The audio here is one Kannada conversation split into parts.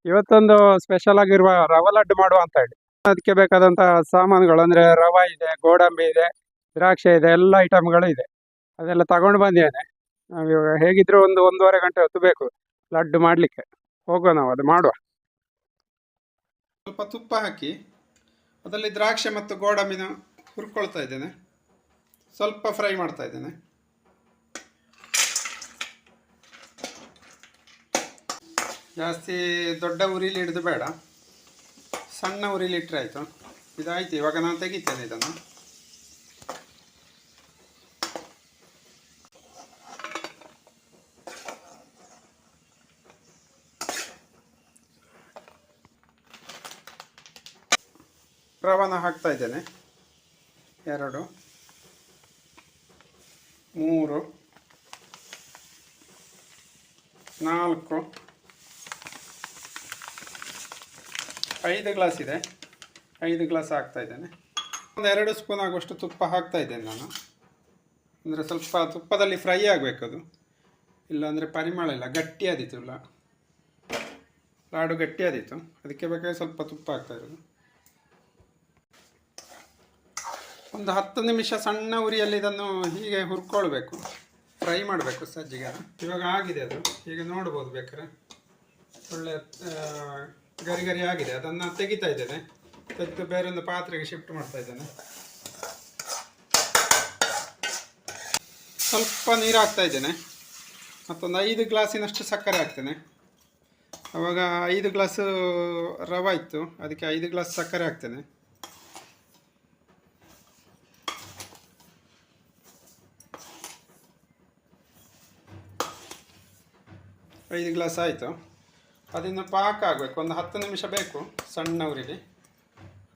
ಇವತ್ತೊಂದು ಸ್ಪೆಷಲ್ ಆಗಿರುವ ರವೆ ಲಡ್ಡು ಮಾಡುವ ಅಂತ ಹೇಳಿ. ಅದಕ್ಕೆ ಬೇಕಾದಂಥ ಸಾಮಾನುಗಳು ಅಂದರೆ ರವೆ ಇದೆ, ಗೋಡಂಬಿ ಇದೆ, ದ್ರಾಕ್ಷಿ ಇದೆ, ಎಲ್ಲ ಐಟಮ್ಗಳು ಇದೆ. ಅದೆಲ್ಲ ತಗೊಂಡು ಬಂದಿದ್ದೇನೆ. ನಾವು ಇವಾಗ ಹೇಗಿದ್ರು ಒಂದು 1.5 ಗಂಟೆ ಹೊತ್ತು ಬೇಕು ಲಡ್ಡು ಮಾಡಲಿಕ್ಕೆ. ಹೋಗುವ ನಾವು ಅದು ಮಾಡುವ. ಸ್ವಲ್ಪ ತುಪ್ಪ ಹಾಕಿ ಅದರಲ್ಲಿ ದ್ರಾಕ್ಷಿ ಮತ್ತು ಗೋಡಂಬಿನ ಹುರ್ಕೊಳ್ತಾ ಇದ್ದೇನೆ. ಸ್ವಲ್ಪ ಫ್ರೈ ಮಾಡ್ತಾ ಇದ್ದೇನೆ. ಜಾಸ್ತಿ ದೊಡ್ಡ ಉರಿಲಿ ಹಿಡಿದು ಬೇಡ, ಸಣ್ಣ ಉರಿಲಿ ಇಟ್ಟರೆ ಆಯಿತು. ಇದಾಯಿತು, ಇವಾಗ ನಾನು ತೆಗಿತೇನೆ ಇದನ್ನು. ರವಾನ ಹಾಕ್ತಾ ಇದ್ದೇನೆ. 2 3 4 5 ಗ್ಲಾಸ್ ಇದೆ. 5 ಗ್ಲಾಸ್ ಹಾಕ್ತಾ ಇದ್ದೇನೆ. ಒಂದು 2 ಸ್ಪೂನ್ ಆಗುವಷ್ಟು ತುಪ್ಪ ಹಾಕ್ತಾ ಇದ್ದೇನೆ ನಾನು. ಅಂದರೆ ಸ್ವಲ್ಪ ತುಪ್ಪದಲ್ಲಿ ಫ್ರೈ ಆಗಬೇಕು ಅದು, ಇಲ್ಲಾಂದರೆ ಪರಿಮಳ ಇಲ್ಲ, ಗಟ್ಟಿಯಾದೀತು. ಇಲ್ಲ ಲಾಡು ಗಟ್ಟಿಯಾದೀತು, ಅದಕ್ಕೆ ಬೇಕಾಗಿ ಸ್ವಲ್ಪ ತುಪ್ಪ ಹಾಕ್ತಾ ಇರೋದು. ಒಂದು 10 ನಿಮಿಷ ಸಣ್ಣ ಉರಿಯಲ್ಲಿ ಇದನ್ನು ಹೀಗೆ ಹುರ್ಕೊಳ್ಬೇಕು, ಫ್ರೈ ಮಾಡಬೇಕು ಸಜ್ಜಿಗೆ. ಇವಾಗ ಆಗಿದೆ ಅದು, ಈಗ ನೋಡ್ಬೋದು ಬೇಕಾದ್ರೆ. ಒಳ್ಳೆ ಗರಿ ಗರಿ ಆಗಿದೆ. ಅದನ್ನು ತೆಗಿತಾ ಇದ್ದೇನೆ. ತೆಗೆದು ಬೇರೊಂದು ಪಾತ್ರೆಗೆ ಶಿಫ್ಟ್ ಮಾಡ್ತಾ ಇದ್ದೇನೆ. ಸ್ವಲ್ಪ ನೀರು ಹಾಕ್ತಾ ಇದ್ದೇನೆ. ಮತ್ತೊಂದು 5 ಗ್ಲಾಸಿನಷ್ಟು ಸಕ್ಕರೆ ಹಾಕ್ತೇನೆ. ಆವಾಗ 5 ಗ್ಲಾಸು ರವೆ ಇತ್ತು, ಅದಕ್ಕೆ 5 ಗ್ಲಾಸ್ ಸಕ್ಕರೆ ಹಾಕ್ತೇನೆ. ಐದು ಗ್ಲಾಸ್ ಆಯಿತು. ಅದನ್ನು ಪಾಕ ಆಗಬೇಕು, ಒಂದು 10 ನಿಮಿಷ ಬೇಕು ಸಣ್ಣ ಉರಿಲಿ.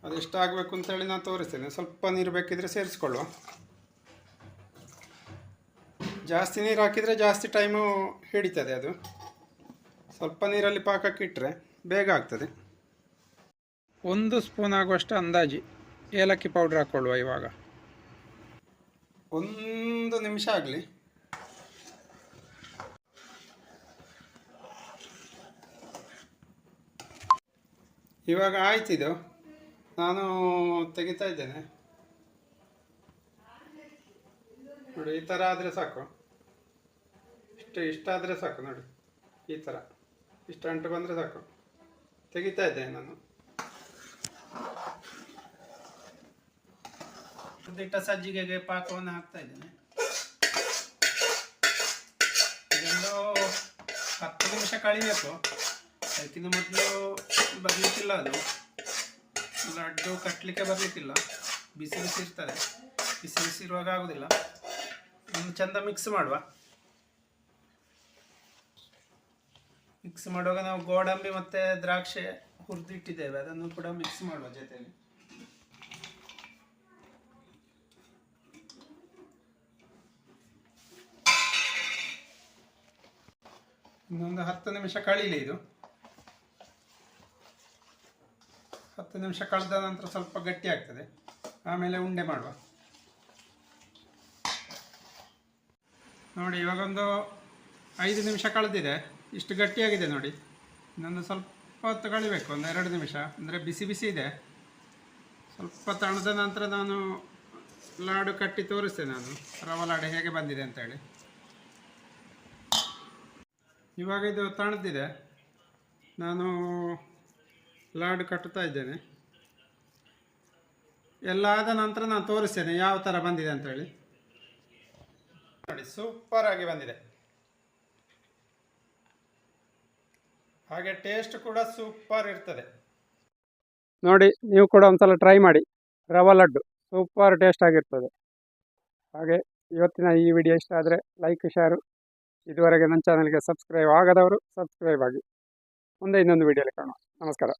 ಅದೆಷ್ಟು ಆಗಬೇಕು ಅಂತೇಳಿ ನಾನು ತೋರಿಸ್ತೇನೆ. ಸ್ವಲ್ಪ ನೀರು ಬೇಕಿದ್ರೆ ಸೇರಿಸ್ಕೊಳ್ಳುವ. ಜಾಸ್ತಿ ನೀರು ಹಾಕಿದರೆ ಜಾಸ್ತಿ ಟೈಮು ಹಿಡಿತದೆ ಅದು. ಸ್ವಲ್ಪ ನೀರಲ್ಲಿ ಪಾಕಕ್ಕೆ ಇಟ್ಟರೆ ಬೇಗ ಆಗ್ತದೆ. 1 ಸ್ಪೂನ್ ಆಗುವಷ್ಟು ಅಂದಾಜು ಏಲಕ್ಕಿ ಪೌಡ್ರ್ ಹಾಕ್ಕೊಳ್ಳುವ. ಇವಾಗ 1 ನಿಮಿಷ ಆಗಲಿ. ಇವಾಗ ಆಯ್ತಿದು, ನಾನು ತೆಗಿತಾ ಇದ್ದೇನೆ. ನೋಡಿ, ಈ ಥರ ಆದರೆ ಸಾಕು. ಇಷ್ಟಾದರೆ ಸಾಕು. ನೋಡಿ, ಈ ಥರ ಇಷ್ಟು ಅಂಟು ಬಂದರೆ ಸಾಕು. ತೆಗಿತಾ ಇದ್ದೇನೆ ನಾನು. ದಿಟ್ಟ ಸಜ್ಜಿಗೆಗೆ ಪಾಕವನ್ನು ಹಾಕ್ತಾ ಇದ್ದೇನೆ. ಇದೊಂದು 10 ನಿಮಿಷ ಕಳಿಬೇಕು. ಅದಕ್ಕಿಂತ ಮೊದಲು ಬರಲಿಕ್ಕಿಲ್ಲ, ಅದು ಲಡ್ಡು ಕಟ್ಟಲಿಕ್ಕೆ ಬರಲಿಕ್ಕಿಲ್ಲ. ಬಿಸಿ ಬಿಸಿ ಇರ್ತದೆ. ಬಿಸಿ ಬಿಸಿ ಇರುವಾಗ ಆಗೋದಿಲ್ಲ. ಒಂದು ಚೆಂದ ಮಿಕ್ಸ್ ಮಾಡುವ. ಮಿಕ್ಸ್ ಮಾಡುವಾಗ ನಾವು ಗೋಡಂಬಿ ಮತ್ತು ದ್ರಾಕ್ಷಿ ಹುರಿದಿಟ್ಟಿದ್ದೇವೆ, ಅದನ್ನು ಕೂಡ ಮಿಕ್ಸ್ ಮಾಡುವ ಜೊತೆಯಲ್ಲಿ. ಇನ್ನೊಂದು 10 ನಿಮಿಷ ಕಳೀಲಿ ಇದು. 10 ನಿಮಿಷ ಕಳೆದ ನಂತರ ಸ್ವಲ್ಪ ಗಟ್ಟಿ ಆಗ್ತದೆ. ಆಮೇಲೆ ಉಂಡೆ ಮಾಡುವ. ನೋಡಿ, ಇವಾಗೊಂದು 5 ನಿಮಿಷ ಕಳೆದಿದೆ. ಇಷ್ಟು ಗಟ್ಟಿಯಾಗಿದೆ ನೋಡಿ. ಇನ್ನೊಂದು ಸ್ವಲ್ಪ ಹೊತ್ತು ಕಳಿಬೇಕು, ಒಂದು 2 ನಿಮಿಷ. ಅಂದರೆ ಬಿಸಿ ಬಿಸಿ ಇದೆ. ಸ್ವಲ್ಪ ತಣದ ನಂತರ ನಾನು ಲಾಡು ಕಟ್ಟಿ ತೋರಿಸ್ತೇನೆ. ನಾನು ರವೆ ಲಾಡು ಹೇಗೆ ಬಂದಿದೆ ಅಂತೇಳಿ. ಇವಾಗ ಇದು ತಣದಿದೆ. ನಾನು ಲಾಡು ಕಟ್ಟುತ್ತಾ ಇದ್ದೇನೆ. ಎಲ್ಲ ಆದ ನಂತರ ನಾನು ತೋರಿಸ್ತೇನೆ ಯಾವ ಥರ ಬಂದಿದೆ ಅಂತೇಳಿ. ನೋಡಿ, ಸೂಪರ್ ಆಗಿ ಬಂದಿದೆ. ಹಾಗೆ ಟೇಸ್ಟ್ ಕೂಡ ಸೂಪರ್ ಇರ್ತದೆ. ನೋಡಿ, ನೀವು ಕೂಡ ಒಂದ್ಸಲ ಟ್ರೈ ಮಾಡಿ. ರವೆ ಲಡ್ಡು ಸೂಪರ್ ಟೇಸ್ಟ್ ಆಗಿರ್ತದೆ. ಹಾಗೆ ಇವತ್ತಿನ ಈ ವಿಡಿಯೋ ಇಷ್ಟ ಆದರೆ ಲೈಕ್, ಶೇರು. ಇದುವರೆಗೆ ನನ್ನ ಚಾನಲ್ಗೆ ಸಬ್ಸ್ಕ್ರೈಬ್ ಆಗದವರು ಸಬ್ಸ್ಕ್ರೈಬ್ ಆಗಿ. ಮುಂದೆ ಇನ್ನೊಂದು ವಿಡಿಯೋಲಿ ಕಾಣುವ. ನಮಸ್ಕಾರ.